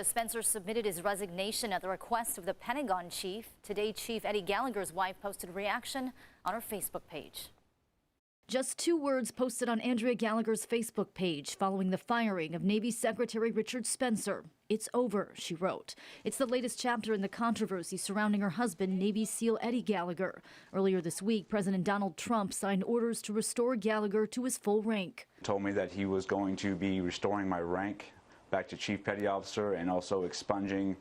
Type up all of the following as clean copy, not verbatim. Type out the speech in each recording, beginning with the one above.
Spencer submitted his resignation at the request of the Pentagon chief. Today, Chief Eddie Gallagher's wife posted a reaction on her Facebook page. Just 2 words posted on Andrea Gallagher's Facebook page following the firing of Navy Secretary Richard Spencer. "It's over," she wrote. It's the latest chapter in the controversy surrounding her husband, Navy SEAL Eddie Gallagher. Earlier this week, President Donald Trump signed orders to restore Gallagher to his full rank. He told me that he was going to be restoring my rank back to Chief Petty Officer and also expunging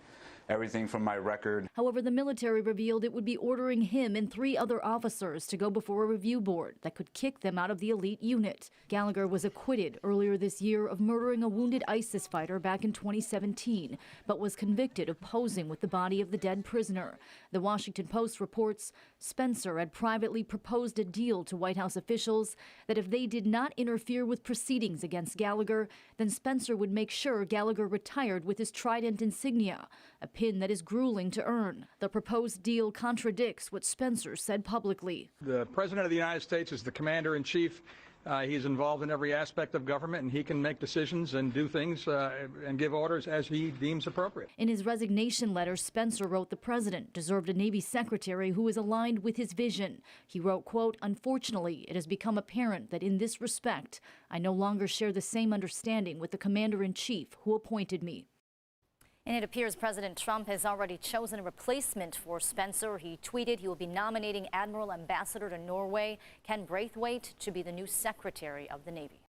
everything from my record. However, the military revealed it would be ordering him and 3 other officers to go before a review board that could kick them out of the elite unit. Gallagher was acquitted earlier this year of murdering a wounded ISIS fighter back in 2017, but was convicted of posing with the body of the dead prisoner. The Washington Post reports Spencer had privately proposed a deal to White House officials that if they did not interfere with proceedings against Gallagher, then Spencer would make sure Gallagher retired with his Trident insignia, a pin that is grueling to earn. The proposed deal contradicts what Spencer said publicly. The President of the United States is the commander-in-chief. He's involved in every aspect of government, and he can make decisions and do things and give orders as he deems appropriate. In his resignation letter, Spencer wrote the president deserved a Navy secretary who is aligned with his vision. He wrote, quote, "Unfortunately, it has become apparent that in this respect, I no longer share the same understanding with the commander-in-chief who appointed me." And it appears President Trump has already chosen a replacement for Spencer. He tweeted he will be nominating Admiral Ambassador to Norway, Ken Braithwaite, to be the new Secretary of the Navy.